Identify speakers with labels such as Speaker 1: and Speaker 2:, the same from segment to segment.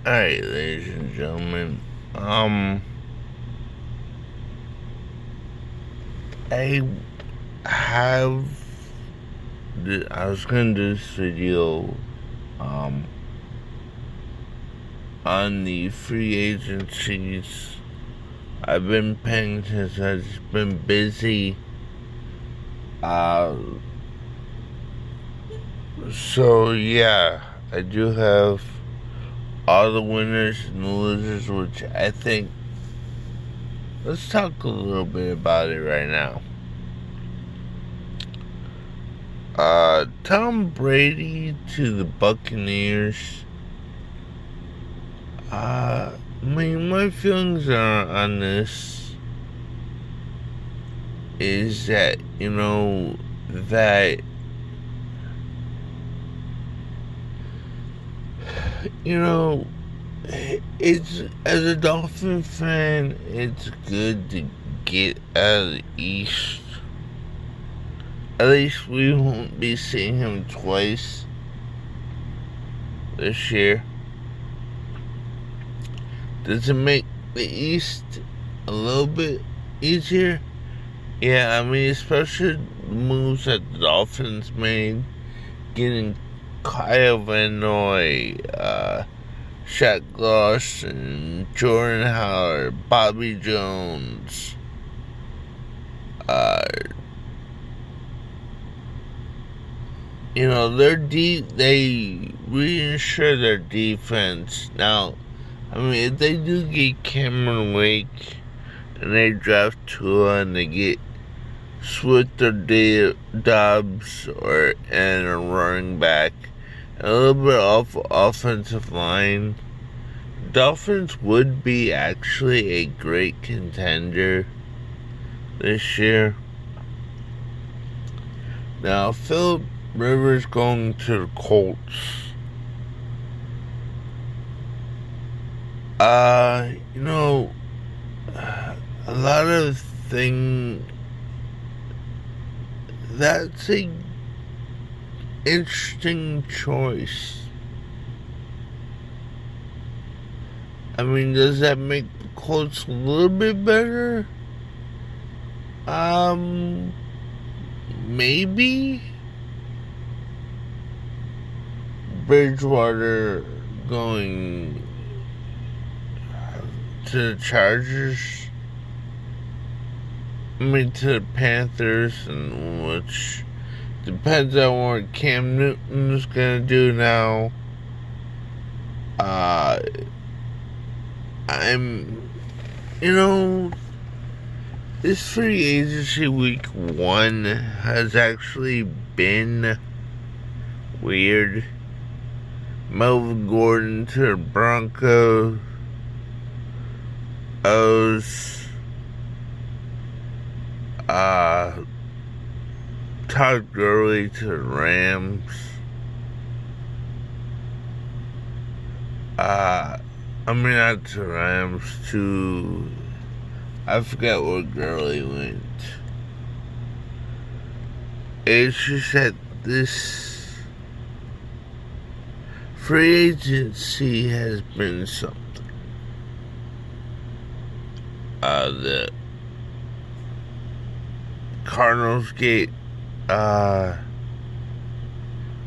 Speaker 1: Alright, ladies and gentlemen. I have. I was gonna do this video, um, on the free agencies. I've been paying since I've been busy. Uh, so yeah, I do have all the winners and the losers, which I think. Let's talk a little bit about it right now. Tom Brady to the Buccaneers. My feelings on this is that, that, you know, it's, as a Dolphin fan, it's good to get out of the East. At least we won't be seeing him twice this year. Does it make the East a little bit easier? Yeah, I mean, especially the moves that the Dolphins made, getting Kyle Van Noy, Shaq Lawson, Jordan Howard, Bobby Jones, they reinsure their defense. Now, I mean, if they do get Cameron Wake and they draft Tua and they get Swift or Dobbs and a running back, and a little bit off offensive line, Dolphins would be actually a great contender this year. Now, Philip Rivers going to the Colts. A lot of things. That's a interesting choice. I mean, does that make the Colts a little bit better? Maybe. Bridgewater going to the Chargers. I mean, to the Panthers, and which depends on what Cam Newton's gonna do now. This free agency week 1 has actually been weird. Melvin Gordon to the Broncos. Todd Gurley to the Rams. Not to Rams, to, I forgot where Gurley went. It's just that this free agency has been something. The Cardinals get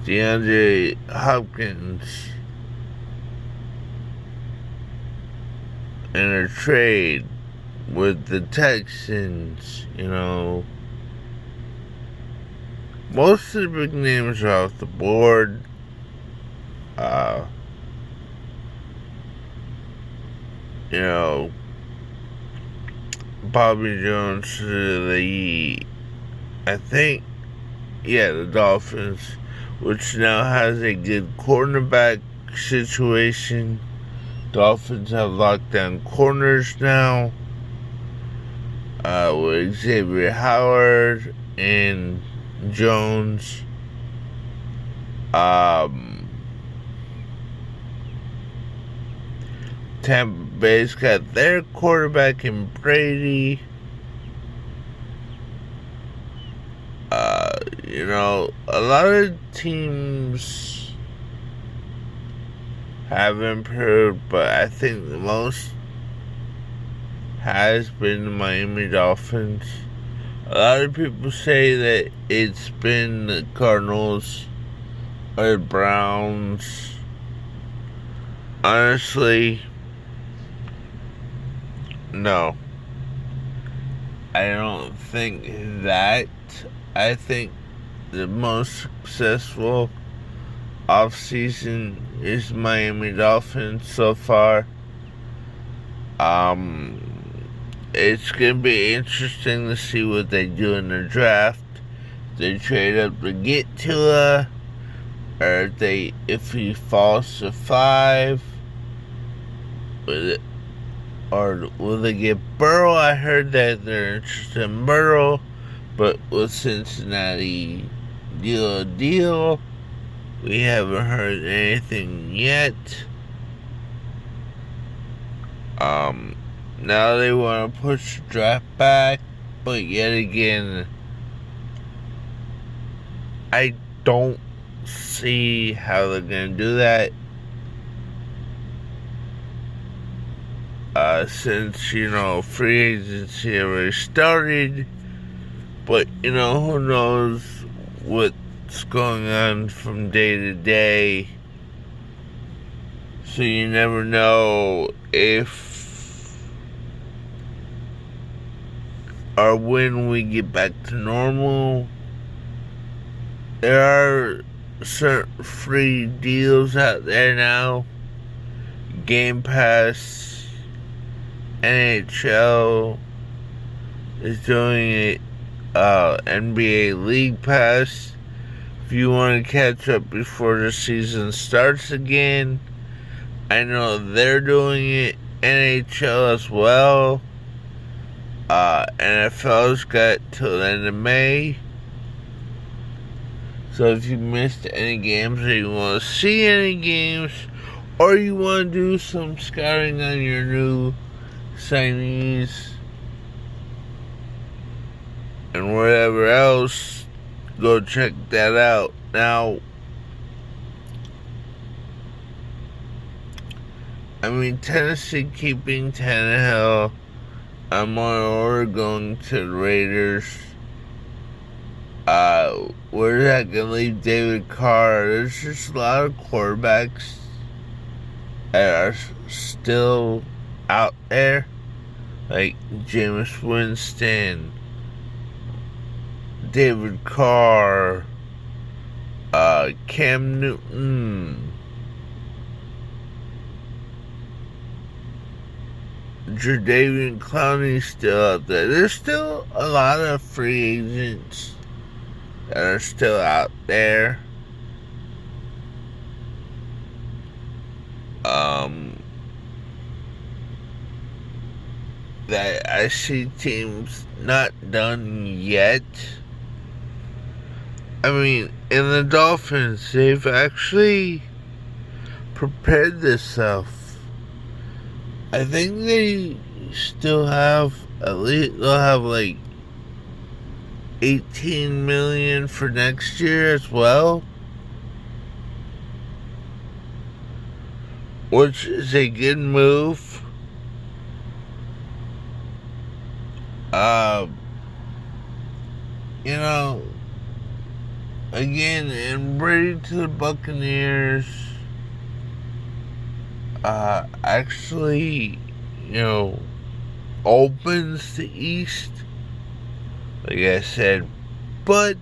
Speaker 1: DeAndre Hopkins in a trade with the Texans. Most of the big names are off the board. Bobby Jones to the Dolphins, which now has a good cornerback situation. Dolphins have locked down corners now, with Xavier Howard and Jones. Tampa Bay's got their quarterback in Brady. A lot of teams have improved, but I think the most has been the Miami Dolphins. A lot of people say that it's been the Cardinals or the Browns. Honestly, no. I don't think that. I think the most successful offseason is Miami Dolphins so far. It's gonna be interesting to see what they do in the draft. They trade up to get Tua, or if he falls to 5, or will they get Burrow? I heard that they're interested in Burrow, but with Cincinnati deal, we haven't heard anything yet. Now they want to push the draft back, but yet again, I don't see how they're going to do that. Since, free agency already started, but, who knows what's going on from day to day. So you never know if or when we get back to normal. There are certain free deals out there now. Game Pass, NHL is doing it. NBA League Pass. If you want to catch up before the season starts again, I know they're doing it. NHL as well. NFL's got till the end of May. So if you missed any games, or you want to see any games, or you want to do some scouting on your new signees and whatever else, go check that out. Now, Tennessee keeping Tannehill. I'm on order going to the Raiders. Where's that gonna leave David Carr? There's just a lot of quarterbacks that are still out there, like Jameis Winston, David Carr, Cam Newton, Jadeveon Clowney's still out there. There's still a lot of free agents that are still out there. That I see teams not done yet. In the Dolphins, they've actually prepared themselves. I think they still have, at least they'll have like 18 million for next year as well, which is a good move. Again, and Brady to the Buccaneers, actually, opens the East, like I said. But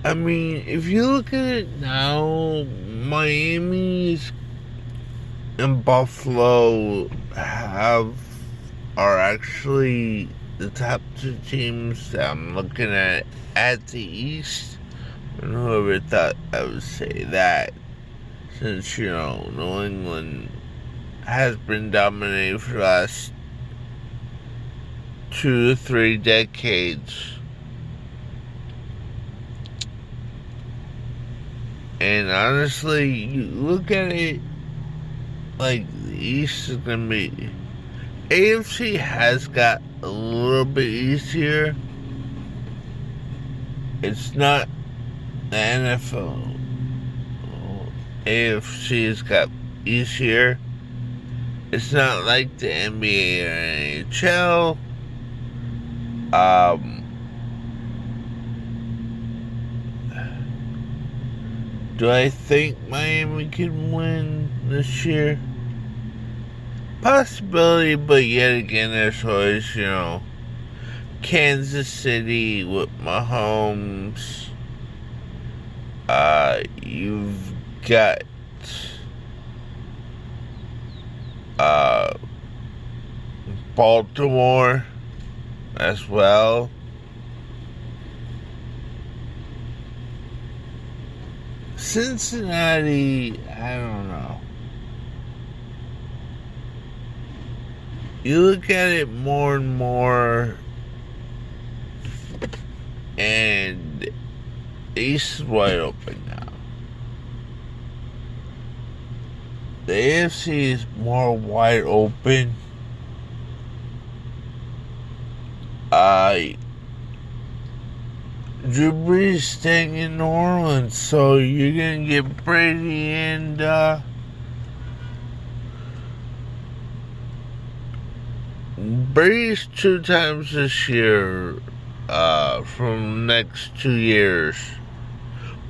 Speaker 1: if you look at it now, Miami and Buffalo are actually the top 2 teams that I'm looking at the East. And whoever thought I would say that, since New England has been dominating for the last 2 to 3 decades. And honestly, you look at it, like, the East is gonna be... AFC has got a little bit easier. It's not the NFL AFC's got easier. It's not like the NBA or NHL. Do I think Miami can win this year? Possibility, but yet again, there's always, Kansas City with Mahomes. You've got Baltimore as well. Cincinnati, I don't know. You look at it more and more, and the East is wide open now. The AFC is more wide open. Drew Brees staying in New Orleans, so you're gonna get Brady and Brady's 2 times this year from the next 2 years,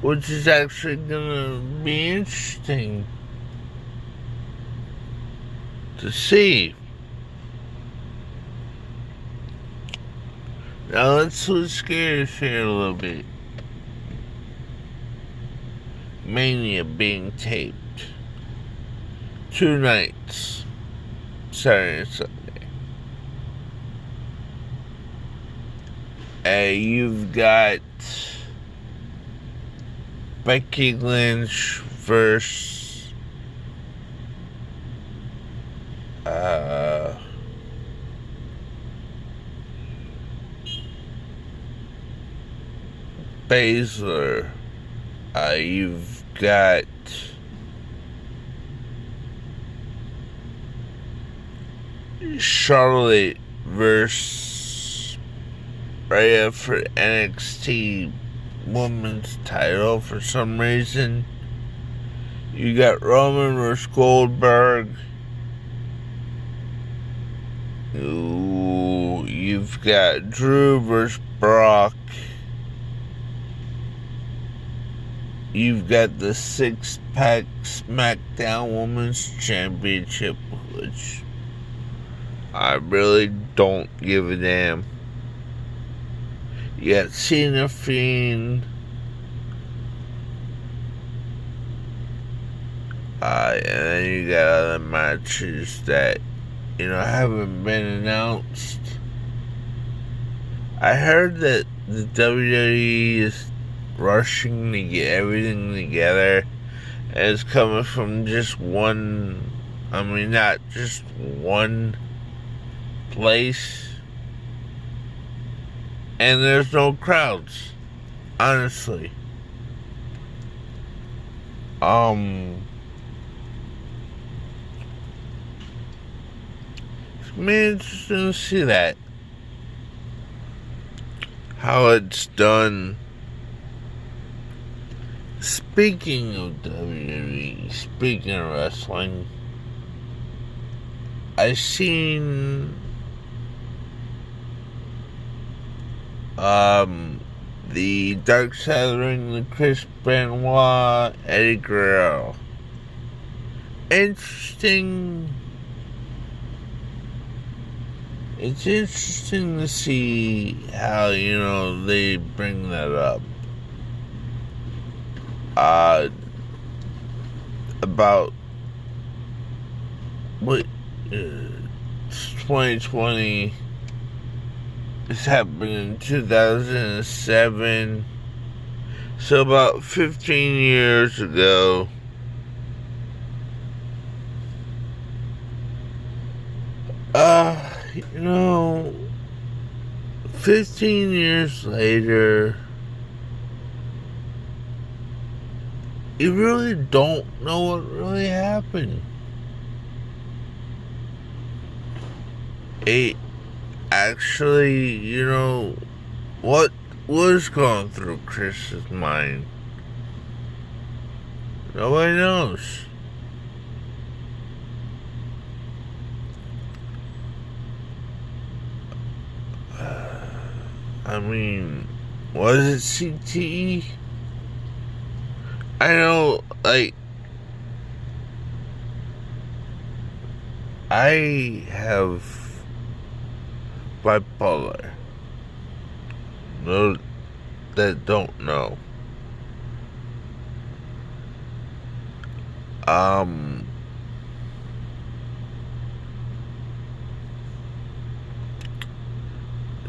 Speaker 1: which is actually gonna be interesting to see. Now let's switch gears here a little bit. Mania being taped 2 nights, Saturday and Sunday. You've got Becky Lynch versus Baszler. You've got Charlotte versus Rhea for NXT Women's title for some reason. You got Roman versus Goldberg. You've got Drew versus Brock. You've got the 6-pack SmackDown Women's Championship, which I really don't give a damn. You got Cena, Fiend. And then you got other matches that, haven't been announced. I heard that the WWE is rushing to get everything together, and it's coming from just one, not just one place, and there's no crowds, honestly. It's been interesting to see that, how it's done. Speaking of WWE, speaking of wrestling, I seen the Dark Side of the Ring, the Chris Benoit, Eddie Guerrero. Interesting. It's interesting to see how, they bring that up. About what 2020 this happened in 2007, so about 15 years ago. 15 years later, you really don't know what really happened. It actually, what was going through Chris's mind? Nobody knows. I mean, was it CTE? I know, like, I have bipolar. Those that don't know.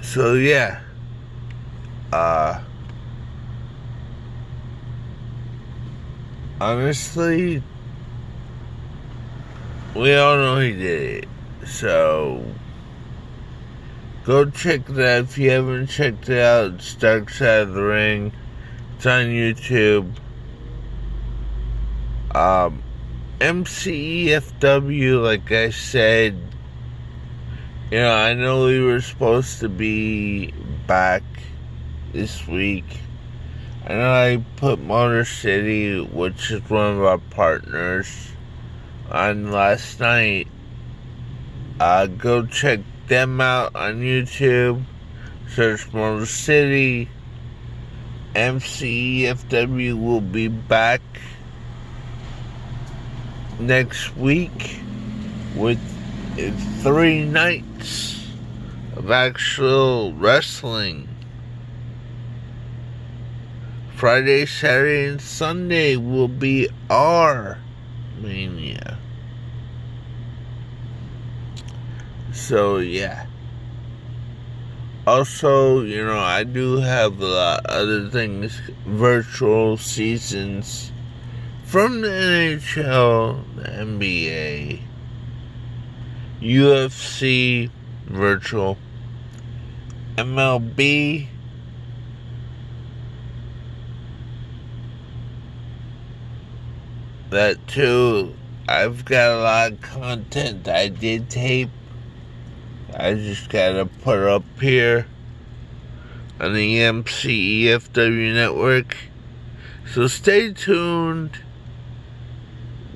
Speaker 1: So yeah. Honestly, we all know he did it. So go check it out if you haven't checked it out. It's Dark Side of the Ring. It's on YouTube. MCEFW, like I said, you know, I know we were supposed to be back this week. I know I put Motor City, which is one of our partners, on last night. Go check them out on YouTube. Search Motor City. MCEFW will be back next week with 3 nights of actual wrestling. Friday, Saturday, and Sunday will be our Mania. So, yeah. Also, you know, I do have a lot of other things, virtual seasons from the NHL, the NBA, UFC, virtual, MLB, that too. I've got a lot of content I did tape. I just gotta put up here on the MCEFW network. So stay tuned.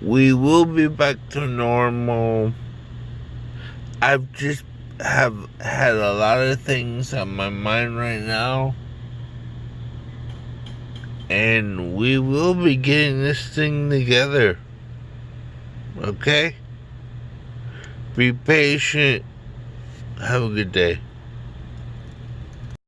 Speaker 1: We will be back to normal. I've just have had a lot of things on my mind right now. And we will be getting this thing together. Okay? Be patient. Have a good day.